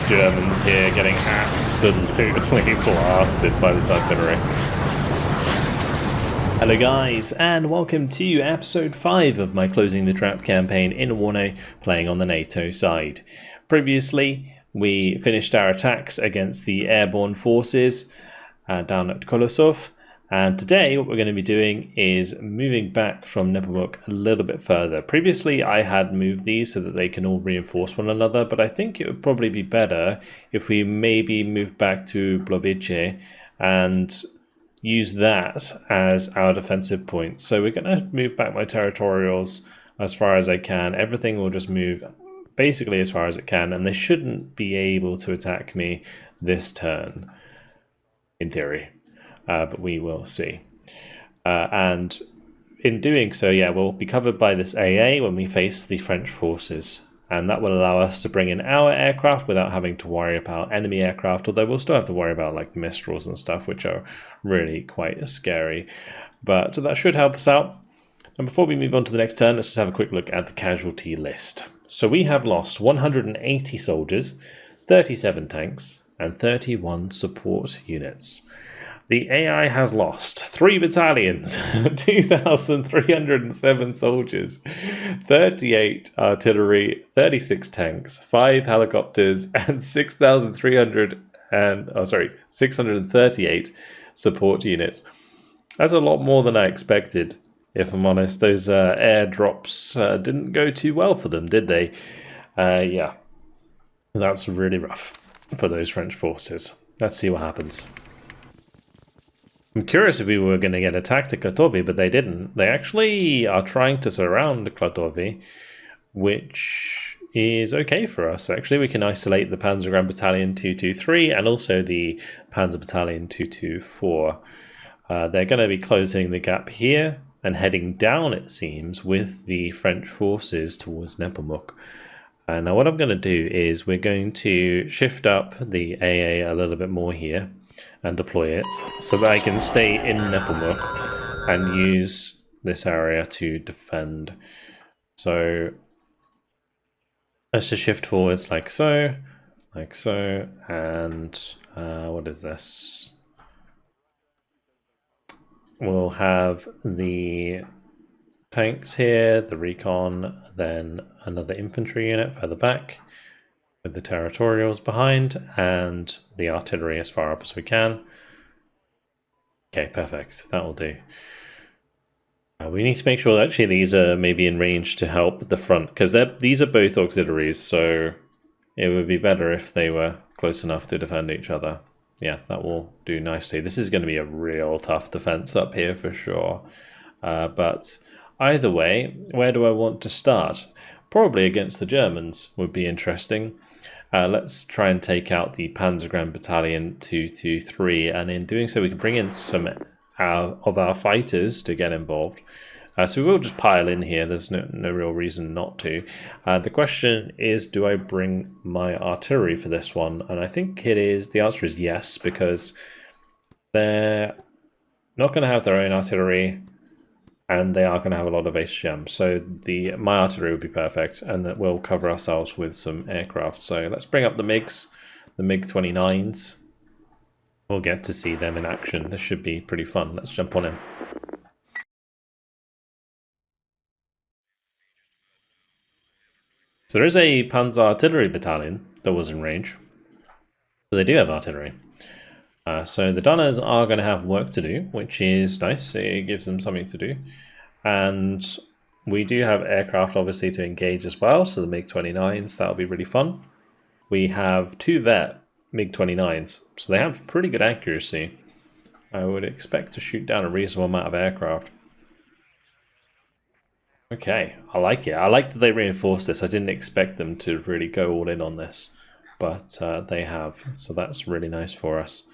Germans here getting absolutely blasted by this artillery. Hello guys, and welcome to episode 5 of my Closing the Trap campaign in WARNO, playing on the NATO side. Previously, we finished our attacks against the airborne forces down at Kolosov, and today what we're going to be doing is moving back from Nepomuk a little bit further. Previously I had moved these so that they can all reinforce one another, but I think it would probably be better if we maybe move back to Blovice and use that as our defensive point. So we're going to move back my territorials as far as I can. Everything will just move basically as far as it can, and they shouldn't be able to attack me this turn, in theory. But we will see. And in doing so, yeah, we'll be covered by this AA when we face the French forces. And that will allow us to bring in our aircraft without having to worry about enemy aircraft, although we'll still have to worry about like the Mistrals and stuff, which are really quite scary. But that should help us out. And before we move on to the next turn, let's just have a quick look at the casualty list. So we have lost 180 soldiers, 37 tanks, and 31 support units. The AI has lost 3 battalions, 2,307 soldiers, 38 artillery, 36 tanks, 5 helicopters, and 638 support units. That's a lot more than I expected, if I'm honest. Those airdrops didn't go too well for them, did they? Yeah, that's really rough for those French forces. Let's see what happens. I'm curious if we were going to get attacked at Klatovy, but they didn't. They actually are trying to surround Klatovy, which is okay for us. Actually, we can isolate the Panzergrenadier Battalion 223 and also the Panzer Battalion 224. They're going to be closing the gap here and heading down, it seems, with the French forces towards Nepomuk. Now what I'm going to do is we're going to shift up the AA a little bit more here and deploy it so that I can stay in Nepomuk and use this area to defend. So let's just shift forwards like so, and what is this? We'll have the tanks here, the recon, then another infantry unit further back, with the territorials behind, and the artillery as far up as we can. Okay, perfect. That will do. We need to make sure that actually these are maybe in range to help the front, because these are both auxiliaries, so it would be better if they were close enough to defend each other. Yeah, that will do nicely. This is going to be a real tough defense up here for sure. But either way, where do I want to start? Probably against the Germans would be interesting. Let's try and take out the Panzergrenadier Battalion 223, and in doing so we can bring in some of our fighters to get involved. So we will just pile in here, there's no real reason not to. The question is, do I bring my artillery for this one? And I think the answer is yes, because they're not going to have their own artillery, and they are going to have a lot of HGM. So my artillery would be perfect, and that will cover ourselves with some aircraft. So let's bring up the MiGs, the MiG-29s. We'll get to see them in action. This should be pretty fun. Let's jump on in. So there is a Panzer Artillery Battalion that was in range. So they do have artillery. So the Donners are going to have work to do, which is nice. It gives them something to do. And we do have aircraft, obviously, to engage as well. So the MiG-29s, that'll be really fun. We have 2 Vet MiG-29s, so they have pretty good accuracy. I would expect to shoot down a reasonable amount of aircraft. Okay, I like it. I like that they reinforced this. I didn't expect them to really go all in on this, but they have. So that's really nice for us,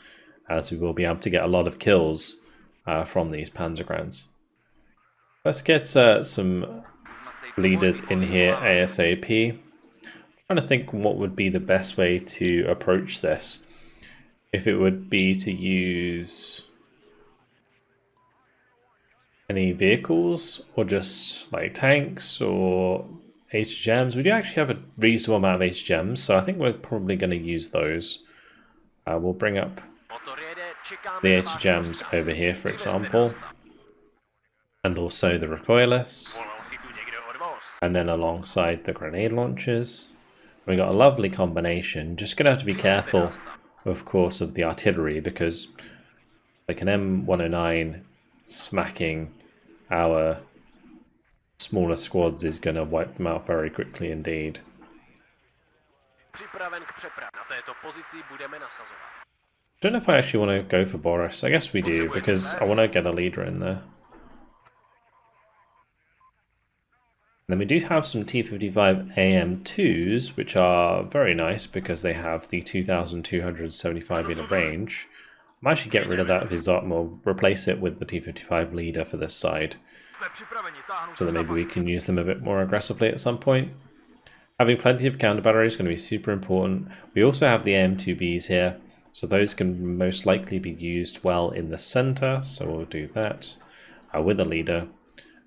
as we will be able to get a lot of kills from these Panzergrenadiers. Let's get some leaders in here ASAP. I'm trying to think what would be the best way to approach this. If it would be to use any vehicles, or just like tanks or HGMs. We do actually have a reasonable amount of HGMs, so I think we're probably going to use those. We'll bring up the HGMs over here, for example, and also the recoilless, and then alongside the grenade launchers. We got a lovely combination. Just going to have to be careful, of course, of the artillery, because like an M109 smacking our smaller squads is going to wipe them out very quickly indeed. Don't know if I actually want to go for Boris. I guess we do, because I want to get a leader in there. And then we do have some T55 AM2s, which are very nice because they have the 2,275 unit range. I might actually get rid of that Vizotmo, replace it with the T55 leader for this side, so that maybe we can use them a bit more aggressively at some point. Having plenty of counter batteries is going to be super important. We also have the AM2Bs here, so those can most likely be used well in the center, so we'll do that with a leader.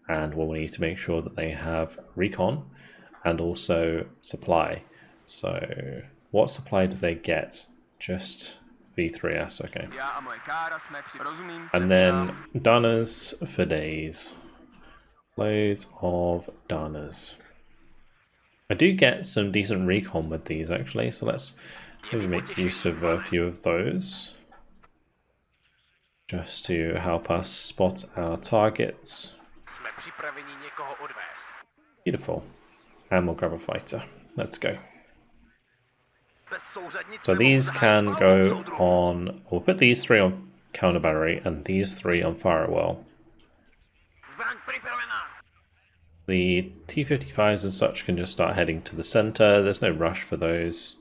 And we'll need to make sure that they have recon and also supply. So what supply do they get? Just V3S, okay. And then Danas for days. Loads of Danas. I do get some decent recon with these actually, so let's maybe make use of a few of those, just to help us spot our targets. Beautiful. And we'll grab a fighter. Let's go. So these can go on, we'll put these 3 on counter battery and these 3 on firewall. The T55s and such can just start heading to the center. There's no rush for those.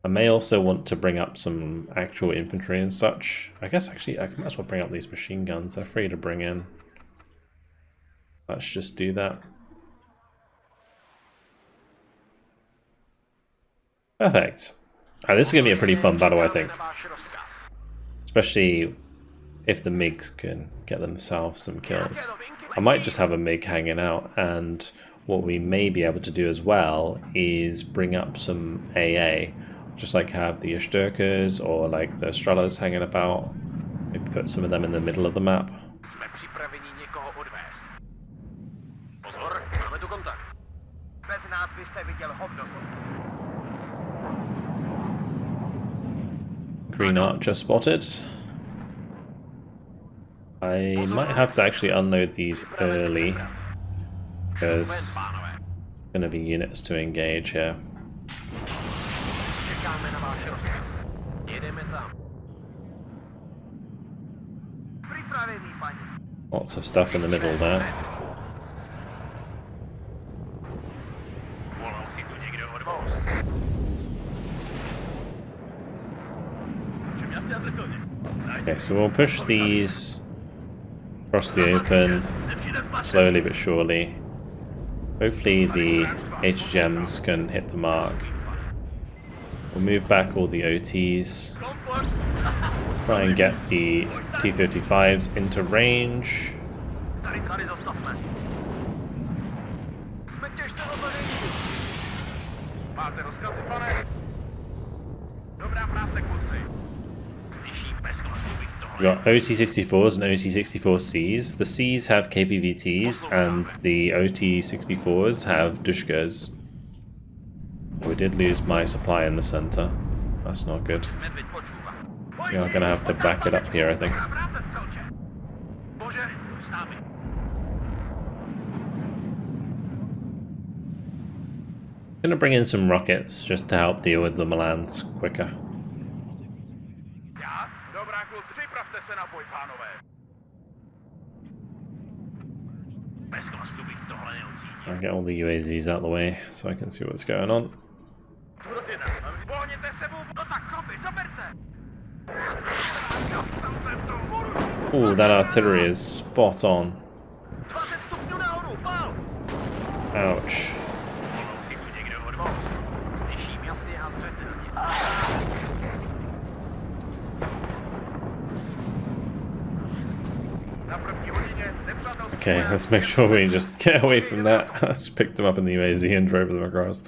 I may also want to bring up some actual infantry and such. I guess actually I might as well bring up these machine guns. They're free to bring in. Let's just do that. Perfect. This is going to be a pretty fun battle, I think. Especially if the MiGs can get themselves some kills. I might just have a MiG hanging out, and what we may be able to do as well is bring up some AA. Just like have the Ushturkas or like the Strelas hanging about. Maybe put some of them in the middle of the map. Green Archer spotted. I might have to actually unload these early, because there's going to be units to engage here. Lots of stuff in the middle there. Okay, so we'll push these across the open, slowly but surely. Hopefully the HGMs can hit the mark. We'll move back all the OTs. Try and get the T55s into range. We've got OT-64s and OT-64Cs. The Cs have KPVTs and the OT-64s have Dushkas. We did lose my supply in the center. That's not good. We are going to have to back it up here, I think. I'm going to bring in some rockets just to help deal with the Milans quicker. I'll get all the UAZs out of the way so I can see what's going on. Ooh, that artillery is spot on. Ouch. Okay, let's make sure we just get away from that. I just picked them up in the UAZ and drove them across.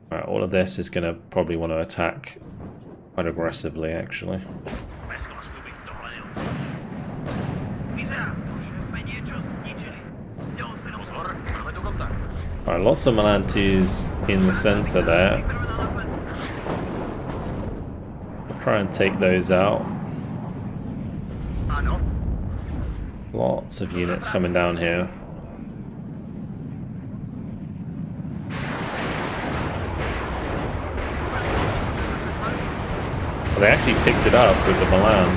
Right, all of this is going to probably want to attack quite aggressively, actually. Alright, lots of Melantes in the center there. I'll try and take those out. Lots of units coming down here. Well, they actually picked it up with the Milan.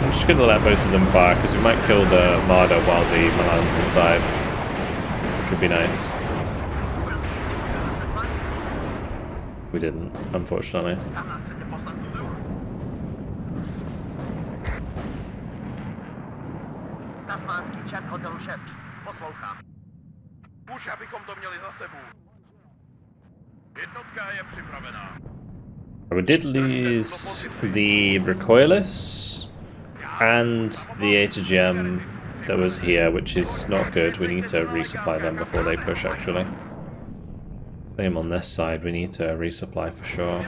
I'm just going to let both of them fire because we might kill the Marder while the Milan's inside, which would be nice. We didn't, unfortunately. We did lose the Recoilless and the HDGM that was here, which is not good. We need to resupply them before they push, actually. Same on this side, we need to resupply for sure.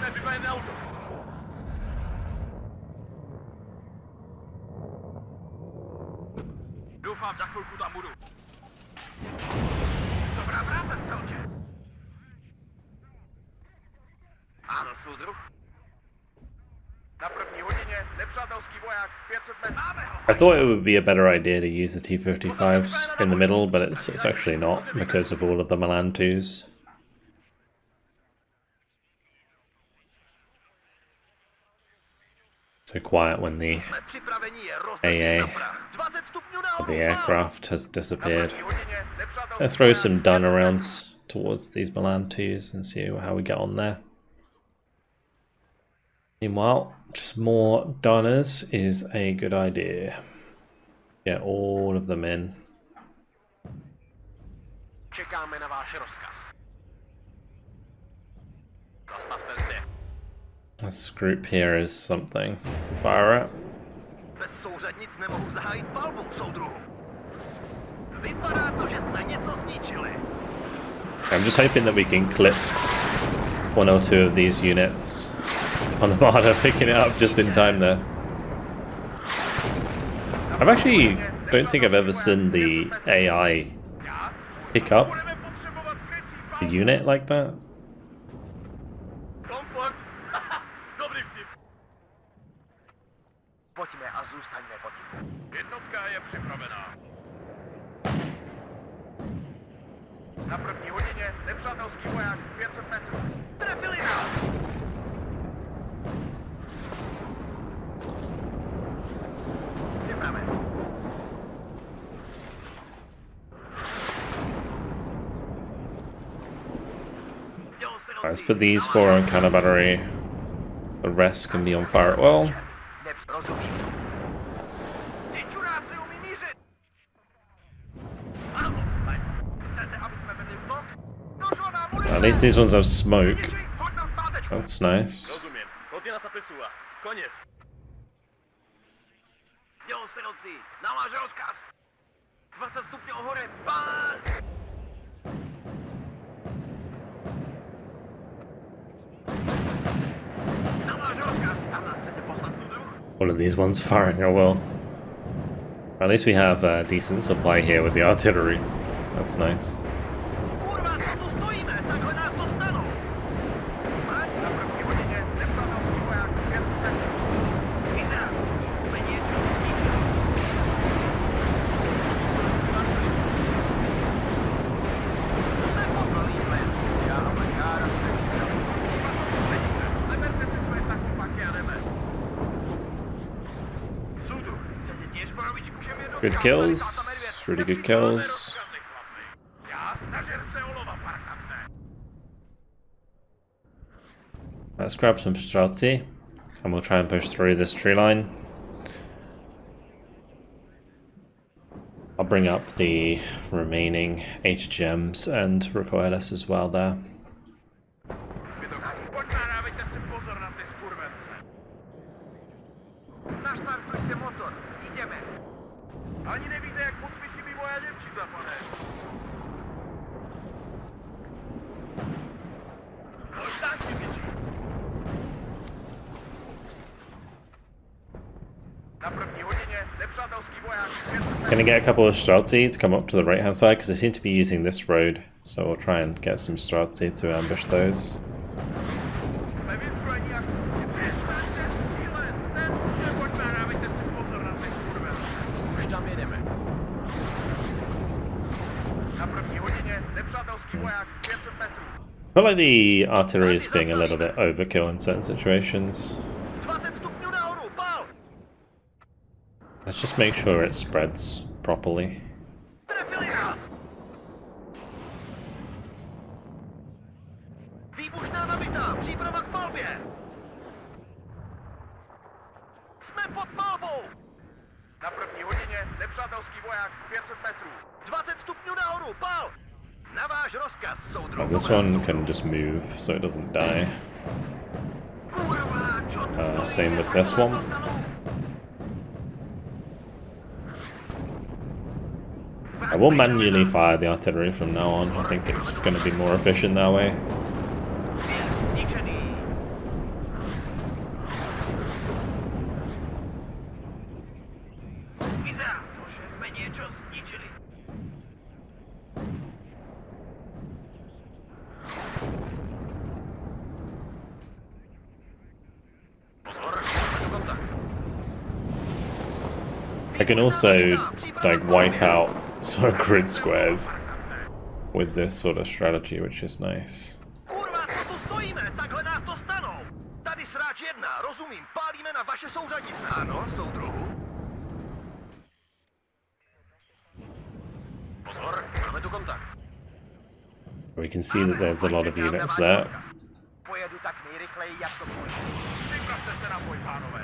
I thought it would be a better idea to use the T-55s in the middle, but it's actually not because of all of the Milan 2s. So quiet when the AA of the aircraft has disappeared. Let's throw some Dun around towards these Milan 2s and see how we get on there. Meanwhile, just more Dunners is a good idea. Get all of them in. This group here is something to fire at. I'm just hoping that we can clip one or two of these units on the Marder, picking it up just in time there. I've actually don't think I've ever seen the AI pick up the unit like that. Let's put these four on counter battery. The rest can be on fire. Well, at least these ones have smoke. That's nice. All of these ones firing are well. At least we have a decent supply here with the artillery. That's nice. Good kills, really good kills. Let's grab some Streltsy and we'll try and push through this tree line. I'll bring up the remaining HGMs and Recoilless as well there. Ani nevíte, jak moc mi chybí moja děvčica, pane. Možná větší. Na první hodině nepřátelský voják. Gonna get a couple of Casualty to come up to the right hand side because they seem to be using this road, so we'll try and get some Casualty to ambush those. Jsme vyzbrojení jak přestaňte střílet. Ten pojďme, dávejte si pozor na ty kurve. Už tam jedeme. Na první hodině nepřátelský voják 500 metrů. I feel like the artillery is being a little bit overkill in certain situations. 20 stupňů nahoru, pál! Let's just make sure it spreads properly. Trefili nás! Výbušná nabitá, příprava k palbě! Jsme pod palbou! Na první hodině nepřátelský voják 500 metrů. 20 stupňů nahoru, pál! Na váš rozkaz, soudruh. This one can just move so it doesn't die. Same with this one. I will manually fire the artillery from now on. I think it's going to be more efficient that way. I can also like wipe out sort of grid squares with this sort of strategy, which is nice. Kurva, co tu stojíme? Takhle nás to stanou. Tady sráč 1, rozumím, pálíme na vaše souřadnice. Ano, soudruhu. Pozor, máme tu kontakt. We can see that there's a lot of units there. Pojedu tak nejrychleji, jak to půjde. Připravte se na boj, pánové.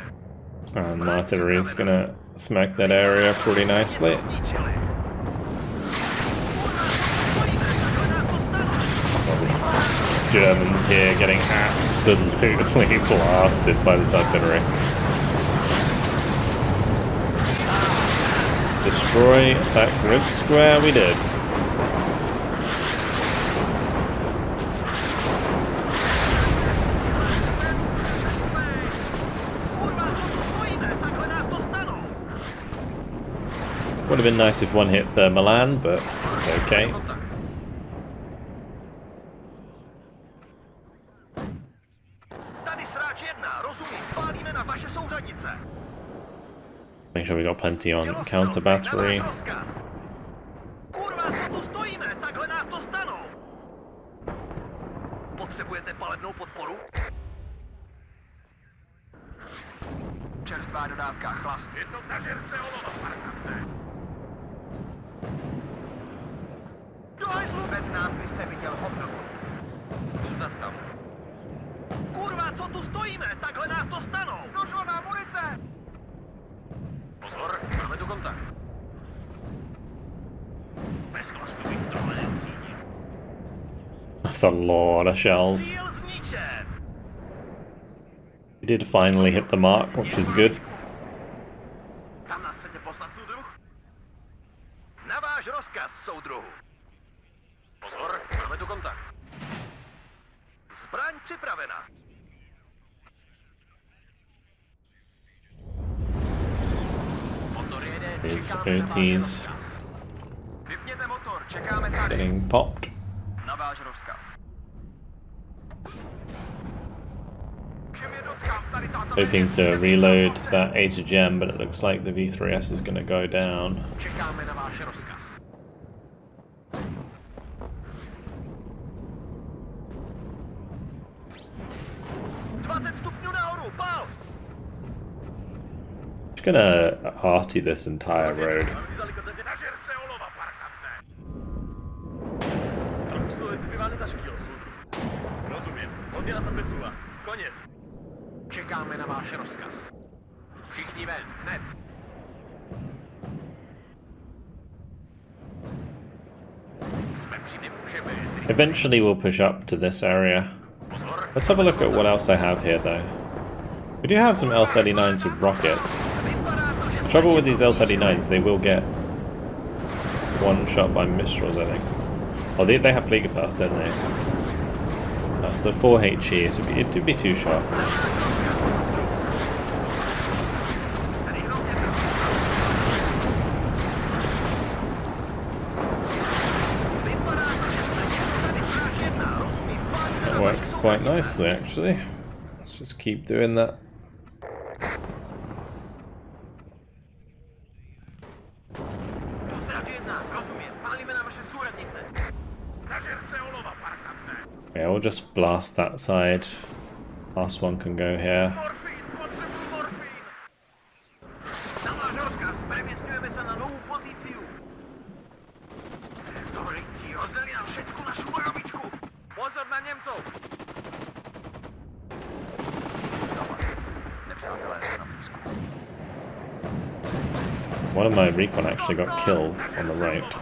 And the artillery is gonna smack that area pretty nicely. Germans here getting absolutely blasted by this artillery. Destroy that grid square, we did. Would have been nice if one hit the Milan, but it's okay. Make sure we got plenty on counter battery. Potřebujete palebnou podporu? Čerstvá dodávka chlastu. Jednotka žerce olova, parkante. Do hajzlu! Bez nás byste viděl hovnosu. Tu zastav. Kurva, co tu stojíme? Takhle nás to stanou. Došlo na munice! Pozor, máme tu kontakt. Bez chlastu bych tohle neuřídil. That's a lot of shells. Cíl zničen! We did finally hit the mark, which is good. Tam nás chcete poslat, soudruh? Na váš rozkaz, soudruhu. Pozor, máme tu kontakt. Zbraň připravena. Motor jede, His čekáme na váš OTs rozkaz. Vypněte motor, čekáme tady. getting popped. Na váš rozkaz. Hoping to reload that A2Gem, but it looks like the V3S is going to go down. Čekáme na váš rozkaz. Just gonna arty this entire road. Čekáme na váš rozkaz. Všichni ven, hned. Eventually we'll push up to this area. Let's have a look at what else I have here though. We do have some L-39s with rockets. Trouble with these L-39s, they will get one shot by Mistrals, I think. Oh, they have Fliegerfast, don't they? That's the 4HE, so it'd be two shot. That works quite nicely, actually. Let's just keep doing that. Yeah, we'll just blast that side. Last one can go here. One of my recon actually got killed on the right.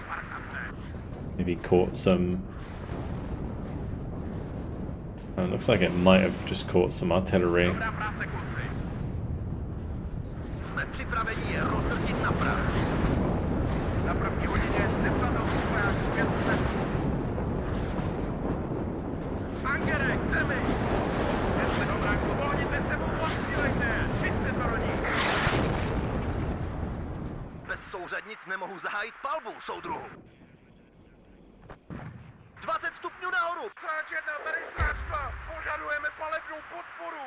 Maybe caught some... Oh, it looks like it might have just caught some artillery. Bez souřadnic nemohu zahájit palbu, soudruhu. 20 stupňů nahoru! Sráč 1, tady sráč 2! Požadujeme palebnou podporu!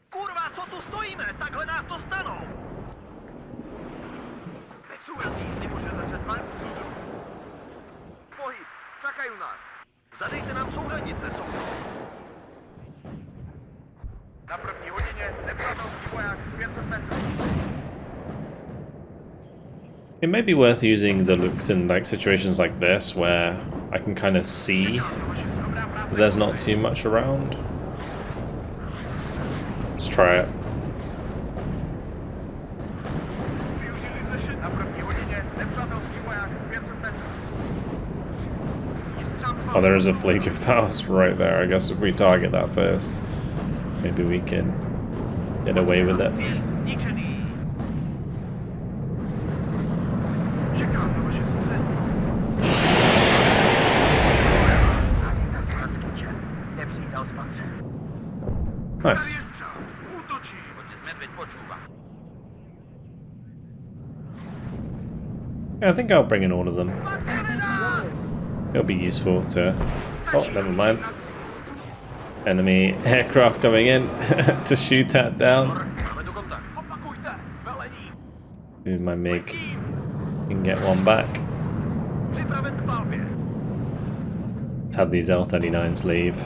Kurva, co tu stojíme? Takhle nás dostanou! Bez souřadnic nemůže začít palbu, soudruhu. Pohyb, čekají nás. Zadejte nám souřadnice, soudruhu. Na první hodině nepřátelský voják 500 metrů. It may be worth using the looks in like situations like this where I can kind of see that there's not too much around. Let's try it. Oh, there is a flake of Faust right there. I guess if we target that first, maybe we can get away with it. Nice. Yeah, I think I'll bring in all of them. It'll be useful to... Oh, never mind. Enemy aircraft coming in to shoot that down. Move my MiG. Can get one back. Let's have these L-39s leave.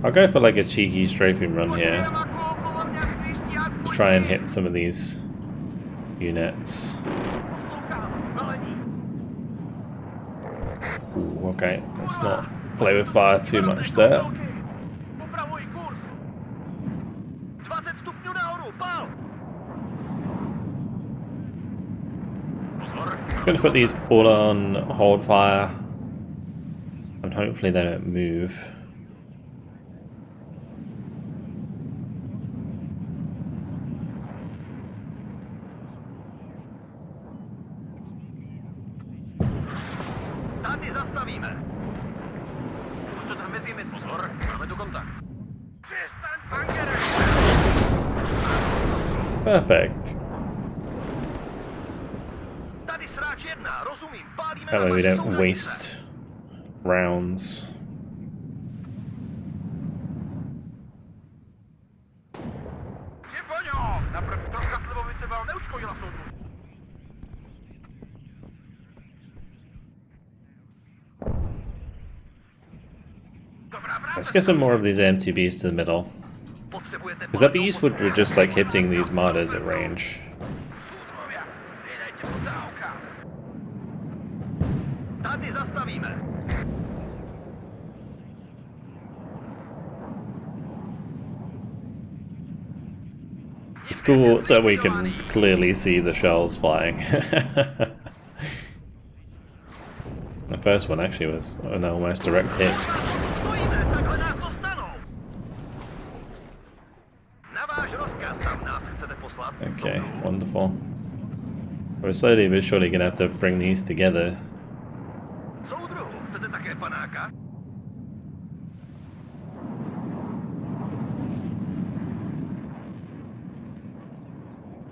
I'll go for like a cheeky strafing run here. Try and hit some of these units. Ooh, okay, let's not play with fire too much there. I'm going to put these all on hold fire and hopefully they don't move. Perfect. That way we don't waste rounds. Let's get some more of these MTBs to the middle. Because that'd be useful for just like hitting these martyrs at range. It's cool that we can clearly see the shells flying. I first one actually was an almost direct hit. Stojíme, takhle nás dostanou. Na váš rozkaz sám nás chcete poslat. Okay, wonderful. We're slowly but surely gonna have to bring these together. Soudruhu, chcete také panáka?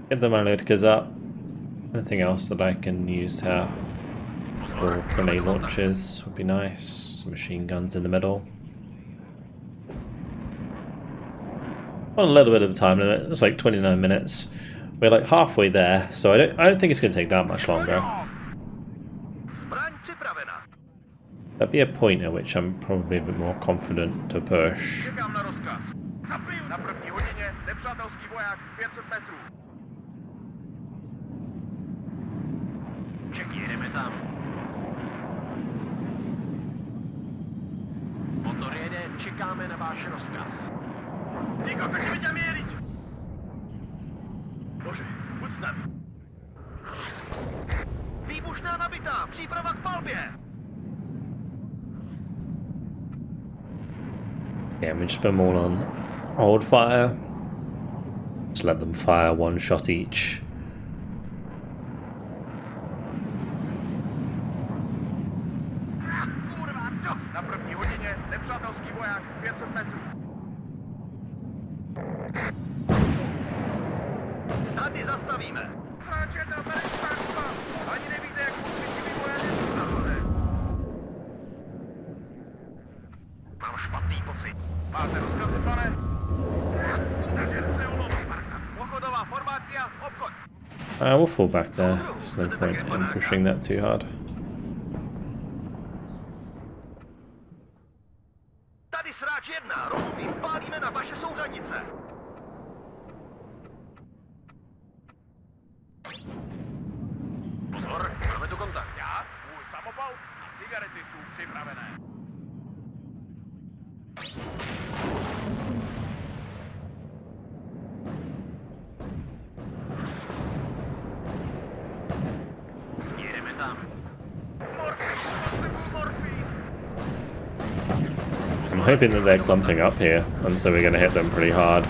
Get the Malutkas up. Anything else that I can use here for grenade launchers would be nice. Some machine guns in the middle. On a little bit of a time limit. It's like 29 minutes. We're like halfway there, so I don't think it's going to take that much longer. Zbraň připravena. That'd be a point at which I'm probably a bit more confident to push. Čekám na rozkaz. Zapiju na první hodině, nepřátelský voják 500 metrů. Čekaj, jedeme tam. Motor jede, čekáme na váš rozkaz. Niko, tak mi jdem jeliť! Bože, buď s nami. Výbušná nabitá, příprava k palbě! Yeah, we just put them all on hold fire. Just let them fire one shot each. Kurva, dost! Na první hodině, nepřátelský voják 500 metrů. Tady zastavíme. Zráčete na tady stánka. Ani nevíte, jak poctivý vojáci jsou nahoře. Mám špatný pocit. Máte rozkazy, pane? Pochodová formácia, obchod. We'll fall back there. There's no point in pushing that too hard. Tady sráč 1, rozumím, pálíme na vaše souřadnice. Pozor, máme tu kontakt. Já, můj samopal a cigarety jsou připravené. Směreme tam. Morfín, potřebuji morfín. I'm hoping that they're clumping up here, and so we're going to hit them pretty hard.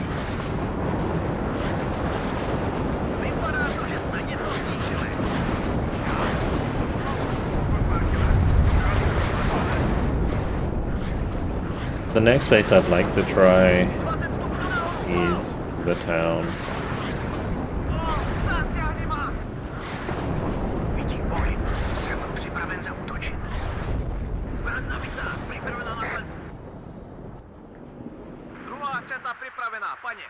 Vypadá to, že jsme něco zničili. The next place I'd like to try 20 stupňů nahoru. is the town. Zastáhli má. Vidím pohyb. Jsem připraven zaútočit. Zbraň nabitá, připravena na plyn. Druhá četa připravená, paně.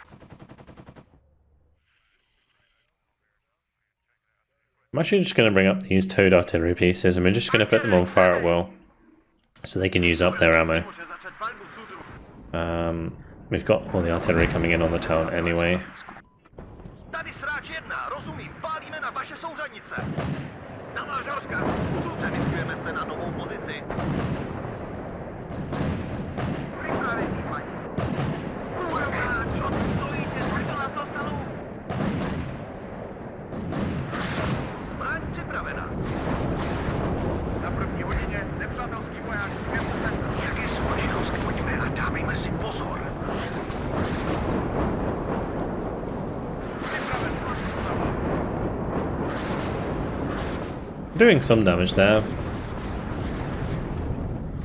I'm actually just going to bring up these towed artillery pieces, and we're just going to put them on fire at will, so they can use up their ammo. Může začít palbu, soudruhu. We've got all the artillery coming in on the town anyway. Tady sráč 1, rozumím, pálíme na vaše souřadnice. Na váš rozkaz. Přemysťujeme se na novou pozici. Připravení, paní. Kurva, čo tu stojíte, tak to nás dostanou. Zbraň připravena. Na první hodině nepřátelský voják 500 metrů. Jaké jsou vaše rozky, pojďme a dávejme si pozor. Doing some damage there,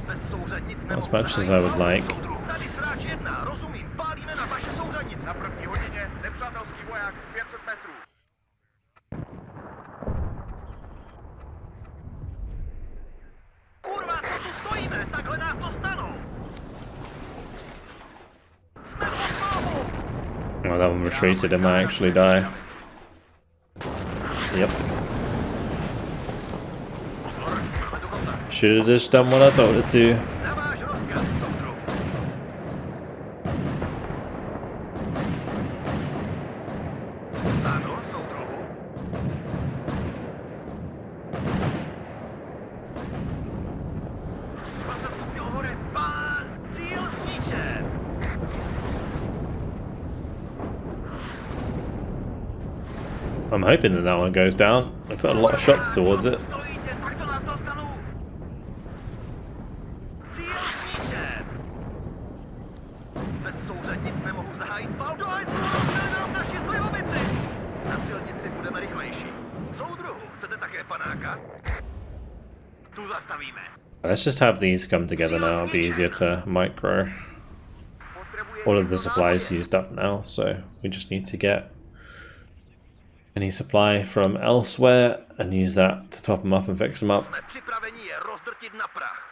Bez souřadnic not as much as I would like. Tady sráč 1, rozumím, pálíme na vaše souřadnice. Na první hodině nepřátelský voják 500 metrů. Kurva, co tu stojíme? Takhle nás dostanou. Jsme pod palbou. Oh, that one retreated, it might actually die. Yep. Pozor, máme tu kontakt. Should have just done what I told it to. Na váš rozkaz, soudruh. Ano, soudruhu. Cíl zničen. I'm hoping that that one goes down. I put a lot of shots towards it. souřad, nic nemohu zahájit palbu. Do hajzlu, rozděl nám naši slivovici! Na silnici budeme rychlejší. Soudruhu, chcete také panáka? Tu zastavíme. Let's just have these come together now. It'll be easier to micro. All of the supplies used up now, so we just need to get any supply from elsewhere and use that to top them up and fix them up. Jsme připraveni je rozdrtit na prach.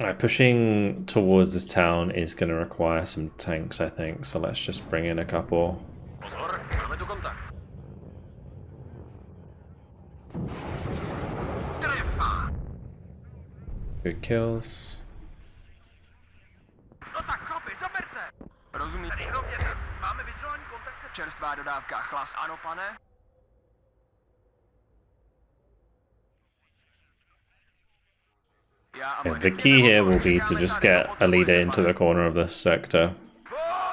Right, pushing towards this town is going to require some tanks, I think, so let's just bring in a couple. Pozor, máme tu kontakt. Trefa! Good kills. No tak chlapi, zaberte! Rozumím. Tady hlavně máme vizuální kontakt. Čerstvá dodávka chlas, ano pane? Yeah, the key here will be to just get a leader into the corner of this sector.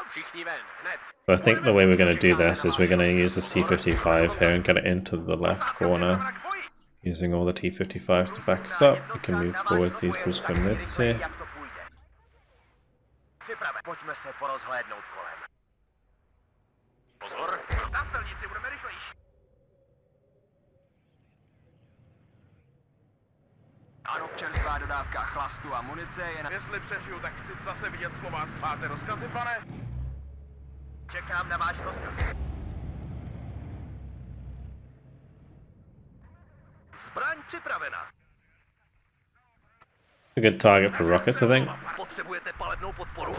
Všichni ven, hned. So I think the way we're going to do this is we're going to use this T-55 here and get it into the left corner. Using all the T-55s to back us up, we can move forward these Brusquamids here. Jak to půjde. Připraven. Pojďme se porozhlédnout kolem. Pozor, na silnici budeme rychlejší. Ano, čerstvá dodávka chlastu a munice je na... Jestli přežiju, tak chci zase vidět Slovácko. Máte rozkazy, pane? Čekám na váš rozkaz. Zbraň připravena. A good target for rockets, I think. Potřebujete palebnou podporu.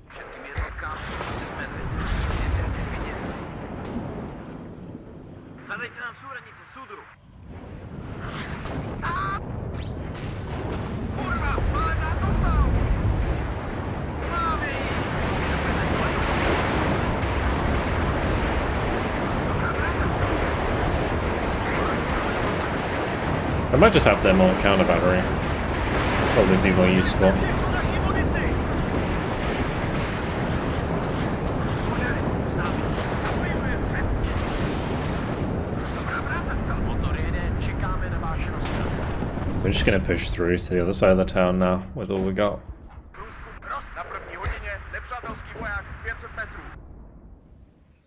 Všetkým jednotkám jsme vidět. Zadejte nám souradnice, soudru. Kurva, palebná dostal! Máme ji! I might just have them on counter battery. Probably be more useful. We're just gonna push through to the other side of the town now with all we got.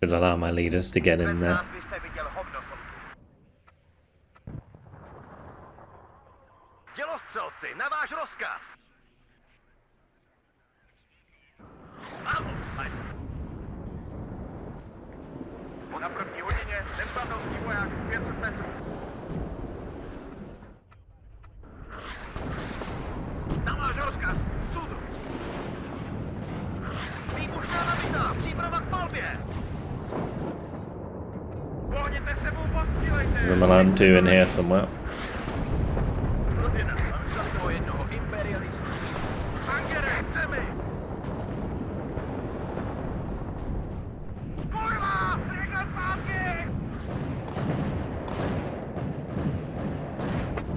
Should allow my leaders to get in there. Dělostřelci, na váš rozkaz! Ano, na první hodině nepřátelský voják 500 metrů. Na váš rozkaz, soudru! Výbušná nabitá, příprava k palbě! Pohněte sebou, postřílejte! There's a land 2 in here somewhere.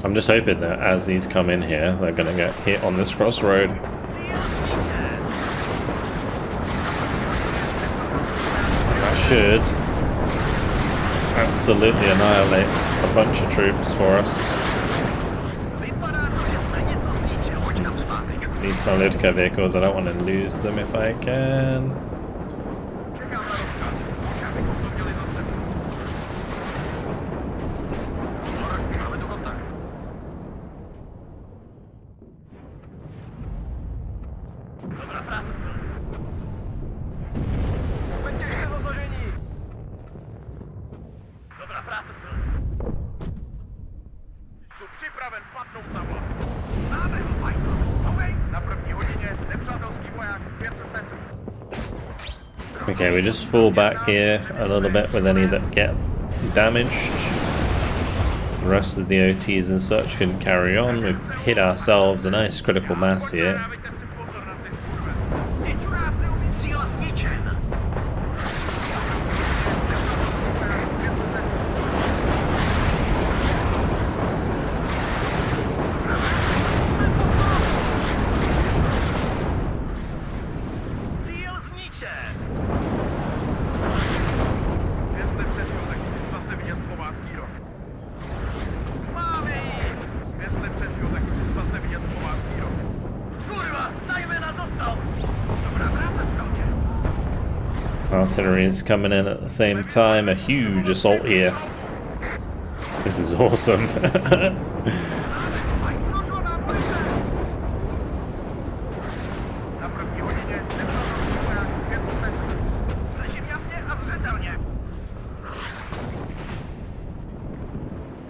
I'm just hoping that as these come in here, they're going to get hit on this crossroad. That should absolutely annihilate a bunch of troops for us. These Malutka vehicles, I don't want to lose them if I can. Okay, we just fall back here a little bit with any that get damaged. The rest of the OTs and such can carry on. We've hit ourselves a nice critical mass here. artillery is coming in at the same time. A huge assault here. This is awesome.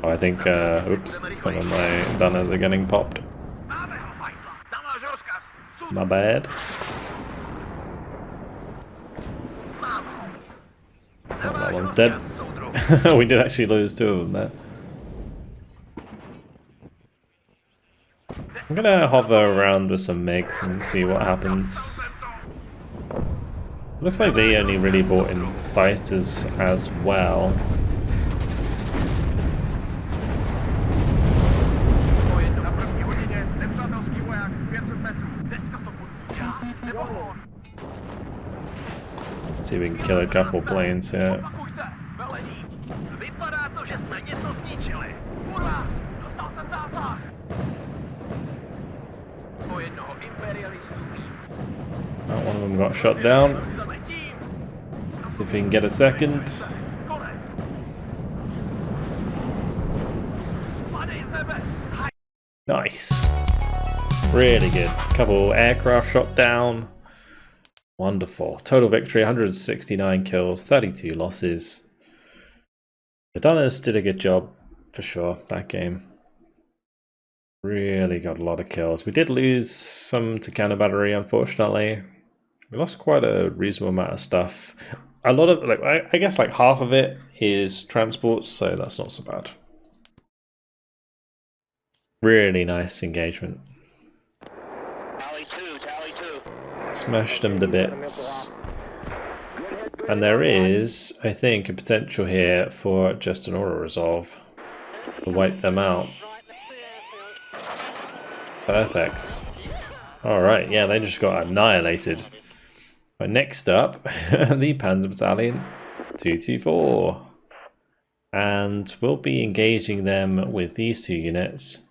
Oh, I think, oops, some of my gunners are getting popped. My bad. Oh, that one's dead. We did actually lose 2 of them there. I'm gonna hover around with some MiGs and see what happens. Looks like they only really brought in fighters as well. See if we can kill a couple planes here. Oh, one of them got shot down. See if we can get a second. Nice. Really good. Couple aircraft shot down. Wonderful. Total victory, 169 kills, 32 losses. The Gunners did a good job, for sure, that game. Really got a lot of kills. We did lose some to counter battery, unfortunately. We lost quite a reasonable amount of stuff. A lot of, like, I guess like half of it is transports, so that's not so bad. Really nice engagement. Smashed them to bits. And there is, I think, a potential here for just an auto resolve to wipe them out. Perfect. Alright, yeah, they just got annihilated. But next up, the Panzer Battalion 224. And we'll be engaging them with these 2 units.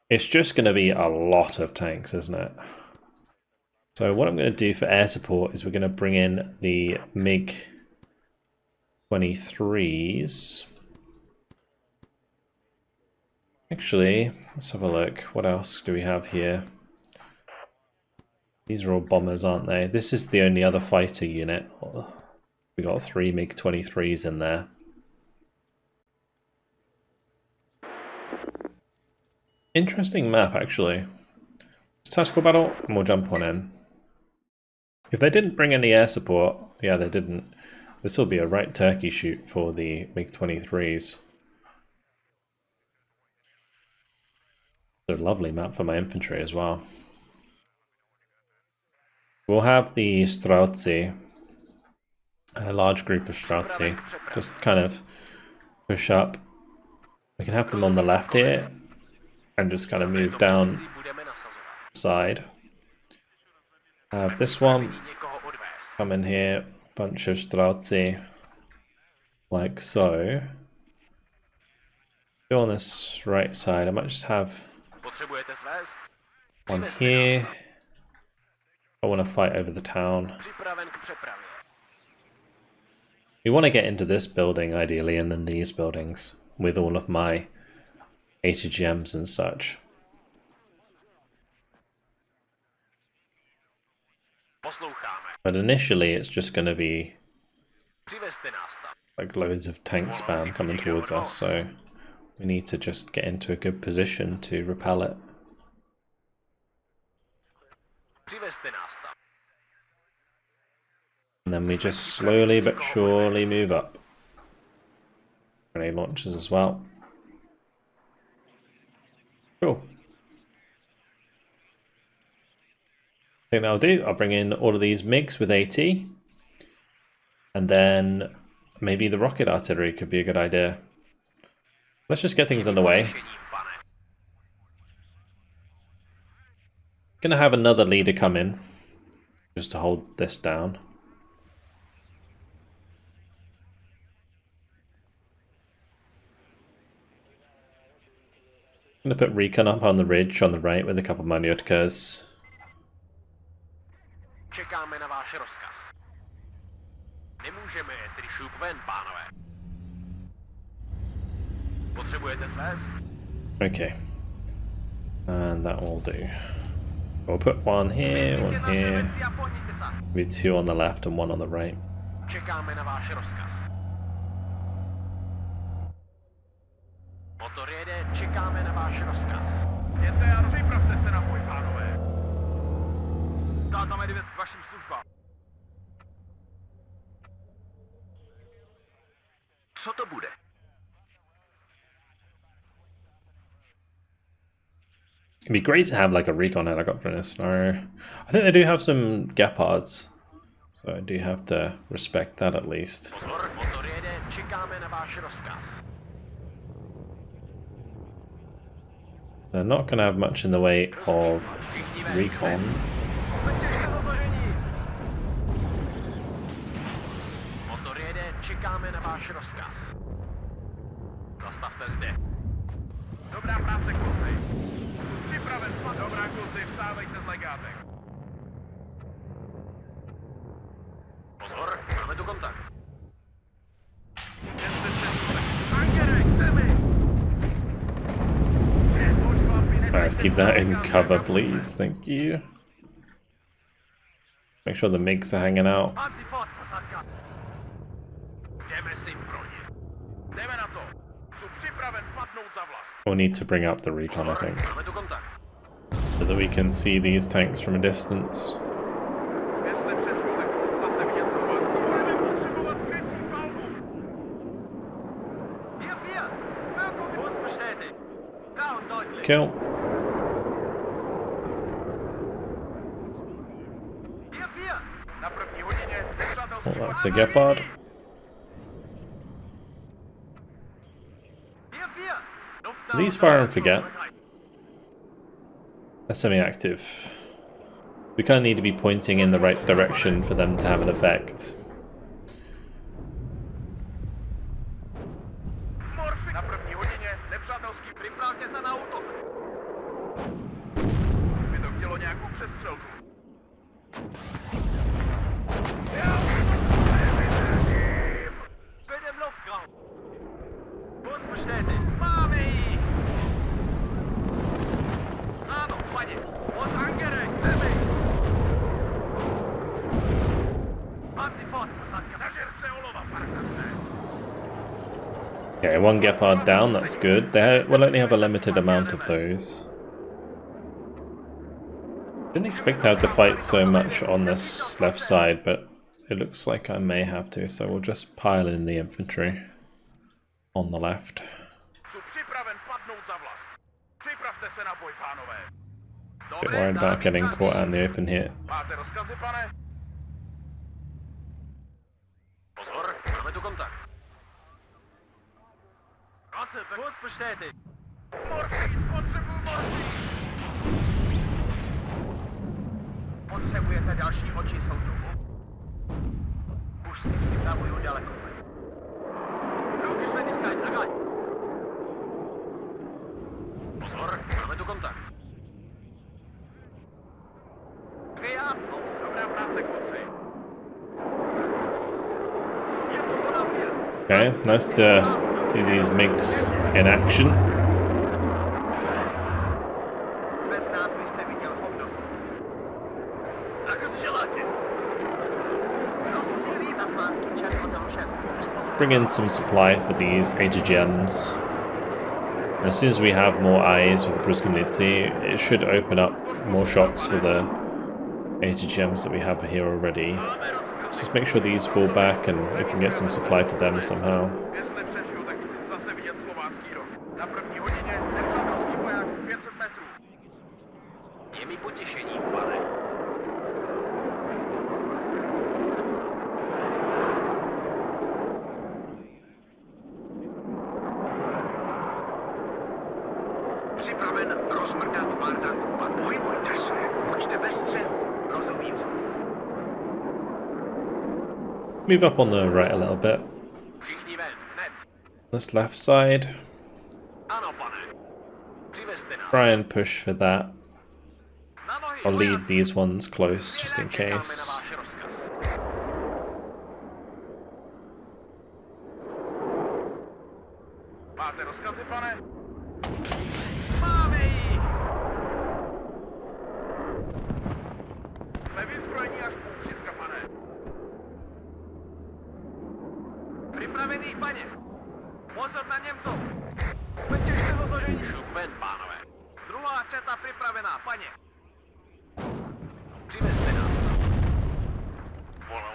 It's just going to be a lot of tanks, isn't it? So what I'm going to do for air support is we're going to bring in the MiG-23s. Actually, let's have a look. What else do we have here? These are all bombers, aren't they? This is the only other fighter unit. We got 3 MiG-23s in there. Interesting map, actually. It's tactical battle, and we'll jump on in. If they didn't bring any air support, yeah, they didn't. This will be a right turkey shoot for the MiG-23s. It's a lovely map for my infantry as well. We'll have the Streltsy, a large group of Streltsy, just kind of push up. We can have them on the left here, and just kind of move down the side. Have this one come in here, bunch of Streltsy, like so. Go on this right side. I might just have one here. I want to fight over the town. We want to get into this building ideally, and then these buildings with all of my HDGMs and such. But initially it's just going to be like loads of tank spam coming towards us, so we need to just get into a good position to repel it. And then we just slowly but surely move up. Grenade launchers as well. Cool. I think that'll do. I'll bring in all of these MiGs with AT. And then maybe the rocket artillery could be a good idea. Let's just get things underway. Gonna have another leader come in just to hold this down. I'm gonna put recon up on the ridge on the right with a couple of Maniotkas. Čekáme na váš rozkaz. Nemůžeme je tedy šup ven, pánové. Potřebujete svést? Okay. And that will do. We'll put one here, maybe two on the left and one on the right. Čekáme na váš rozkaz. Motor jede, čekáme na váš rozkaz. Jděte a připravte se na boj, pánové. Táta Medvěd k vašim službám. Co to bude? It'd be great to have like a recon helicopter in this scenario. I think they do have some Gepards, so I do have to respect that at least. Pozor, motor jede, čekáme na váš rozkaz. They're not going to have much in the way of recon. Jsme těžce zasaženi. Motor jede, čekáme na váš rozkaz. Zastavte zde. Dobrá práce, kluci. Připraven, pan. Dobrá, kluci, vstávejte z legátek. Pozor, máme tu kontakt. Angerek, zemi! Let's keep that in cover, please. Thank you. Make sure the MiGs are hanging out. Jdeme si pro ně. Jdeme na to. Jsou připraven padnout za vlast. We'll need to bring up the recon, I think, Máme tu kontakt. so that we can see these tanks from a distance. Jestli přečnu, tak chci zase vidět Slovácko. Budeme potřebovat krycí palbu. Kill. Na první hodině nepřátelský Well, that's a Gepard. These fire and forget. They're semi-active. We kind of need to be pointing in the right direction for them to have an effect. Na první hodině nepřátelský. Připravte se na útok. By to chtělo nějakou přestřelku. Vedem lovka. Pospočtejte. Máme ji. Ano, paně. Od Angerek, zemi. Antifon, posadka. Nažer se olova, parkance. Okay, one Gepard down, that's good. We'll only have a limited amount of those. Didn't expect to have to fight so much on this left side, but it looks like I may have to, so we'll just pile in the infantry on the left. Bit worried about getting caught out in the open here. Máte rozkazy, pane? Pozor, máme tu kontakt. Pospočtejte. Morfín, potřebuji morfín. Potřebujete další oči soudruhu? Už si připravuju daleko. Ruky švedička, takhle. Pozor, máme tu kontakt. Dobrá práce, kluci. Okay, nice to see these MiGs in action. Bez nás byste viděl hovno. Tak střeláte. Rozstřílí tasmánský čert hotel 6. Bring in some supply for these AGGMs. And as soon as we have more eyes with the Pruskomnitzi, it should open up more shots for the AGGMs that we have here already. Let's just make sure these fall back and we can get some supply to them somehow. Připraven rozmrdat pár tanků a pohybujte se. Buďte bez střehu. Rozumím, co? Move up on the right a little bit. Všichni ven, hned. This left side. Ano, pane. Přivezte nás. Try and push for that. Na nohy. I'll leave these ones close just in case. Máte rozkazy, pane? Máme ji! Jsme vyzbrojení až po ušiska, pane. Připravený, paně. Pozor na Němcov. Jsme těžce zasažení. Šupen, pánové. Druhá četa připravená, paně. Přineste nás.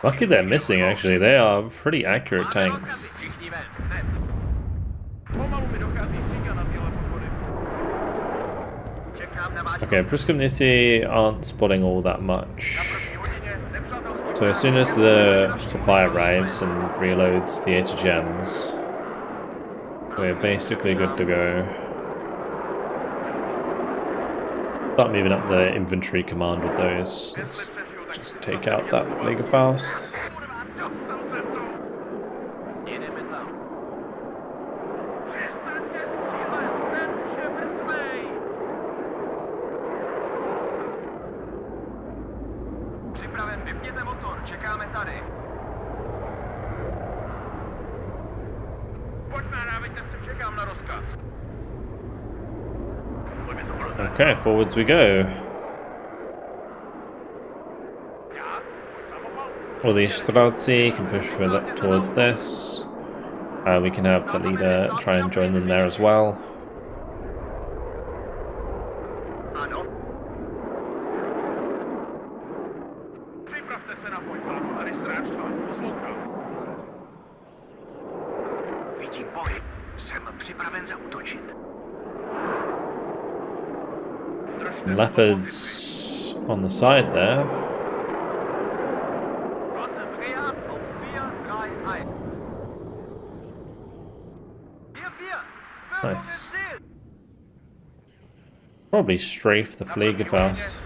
Lucky they're missing, actually. They are pretty accurate tanks. Všichni ven, hned. Pomalu mi dochází cíka na tyhle pochody. Čekám na váš Okay, Pruskomnici aren't spotting all that much. So as soon as the supply arrives and reloads the HGMs, we're basically good to go. Start moving up the infantry command with those. Let's just take out that mega fast. Připraven, vypněte motor, čekáme tady. Pojďme, dávejte se, čekám na rozkaz. Okay, forwards we go. All these Strelci can push further towards this. We can have the leader try and join them there as well. Připravte se na boj, pánu, tady stráčstva, poslouchám. Vidím pohyb, jsem připraven zaútočit. Leopards on the side there. Nice. Probably strafe the Flieger fast.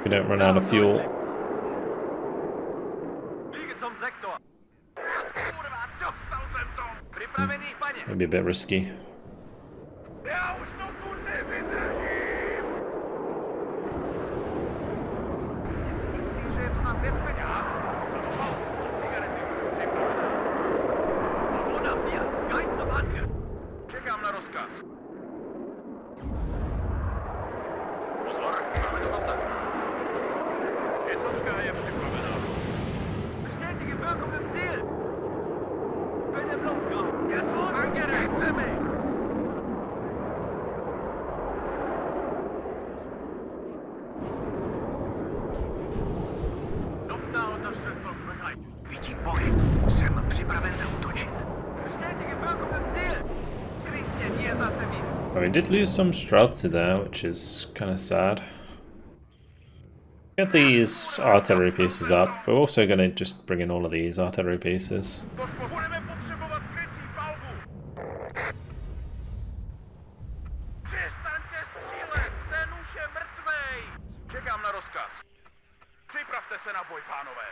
We don't run out of fuel. Maybe a bit risky. Čekám na rozkaz. Pozor, máme to kontakt. Jednotka je připravená. Bestätige Wirkung im Ziel. Bin im Luftraum. Ja, tot. Angere, Zemi. Luftnah Unterstützung bereit. Vidím pohyb. Jsem připraven zaútočit. Bestätige Wirkung im Ziel. Christian, hier zase mi. We did lose some Strelci there, which is kind of sad. Get these artillery pieces up. We're also going to just bring in all of these artillery pieces. Budeme potřebovat krycí palbu. Přestaňte střílet, ten už je mrtvej. Čekám na rozkaz. Připravte se na boj, pánové.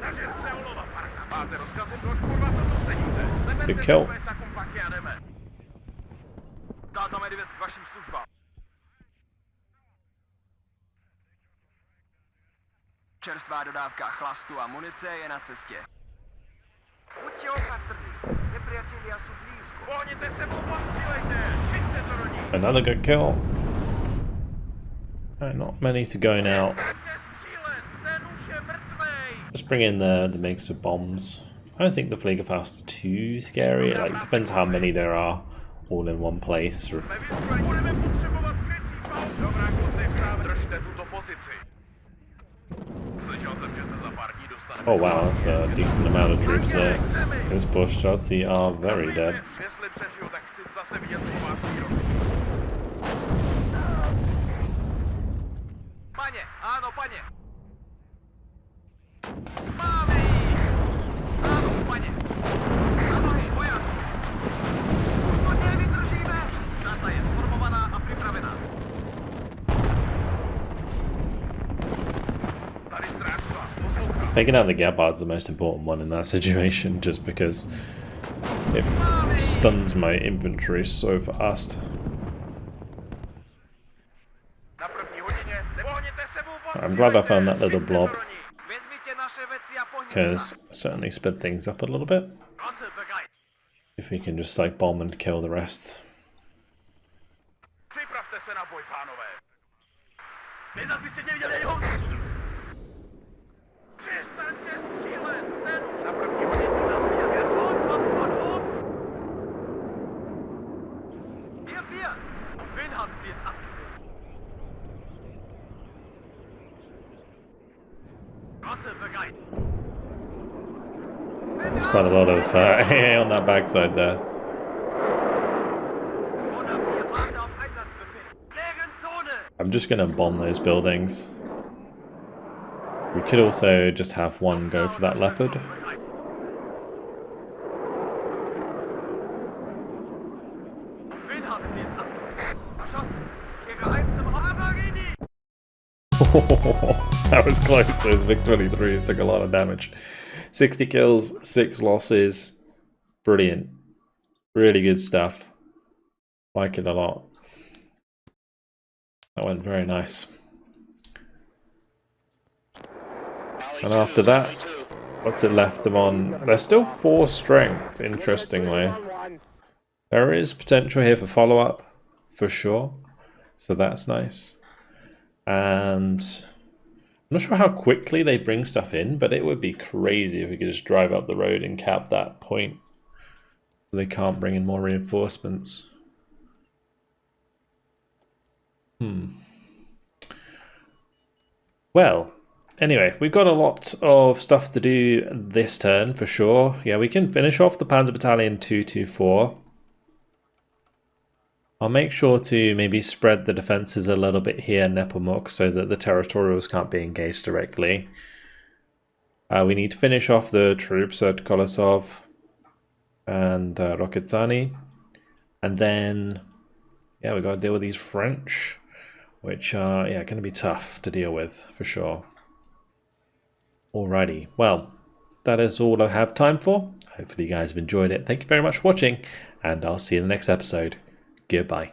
Nažer se olova, parka. Máte rozkazy, proč kurva, co tu sedíte? Seberte své sakumpaky a jdeme. Táta Medvěd k vašim službám. Čerstvá dodávka chlastu a munice je na cestě. Buďte opatrní, nepriatelia sú blízko. Pohněte se, postřílejte, šiťte to do nich. Another good kill. Not many to go now. Just bring in the MiGs with bombs. I don't think the Fliegerfaust are too scary. It like depends how many there are all in one place. Oh wow, that's a decent amount of troops there. Those Casualty are very dead. Panie, ano, panie! Mamy ich! Ano, panie! Na nohy, vojáci! Spokojně vydržíme! Šata je formovaná a připravená. Tady stráčka, poslouchám. Taking out the Gabard is the most important one in that situation, just because it stuns my infantry so fast. I'm glad I found that little blob, Vezměte naše věci a pohněte because se. certainly sped things up a little bit. Panzer bereit. If we can just like bomb and kill the rest. Připravte se na boj, pánové. Vy zas byste neviděli jeho... Přestaňte střílet, ten už na první hodinu. Jak je to, pan. Wir. Auf wen haben Sie es abgesehen? Panzer bereit. There's quite a lot of AA on that backside there. I'm just gonna bomb those buildings. We could also just have one go for that leopard. That was close. Those MiG-23s took a lot of damage. 60 kills, 6 losses. Brilliant. Really good stuff. Like it a lot. That went very nice. And after that, what's it left them on? They're still 4 strength, interestingly. There is potential here for follow-up, for sure. So that's nice. And I'm not sure how quickly they bring stuff in, but it would be crazy if we could just drive up the road and cap that point. They can't bring in more reinforcements. Well, anyway, we've got a lot of stuff to do this turn for sure. Yeah, we can finish off the Panzer Battalion 224. I'll make sure to maybe spread the defenses a little bit here, Nepomuk, so that the territorials can't be engaged directly. We need to finish off the troops at Kolosov and Roketsani. And then, yeah, we got to deal with these French, which are, yeah, going to be tough to deal with, for sure. Alrighty, well, that is all I have time for. Hopefully you guys have enjoyed it. Thank you very much for watching, and I'll see you in the next episode. Goodbye.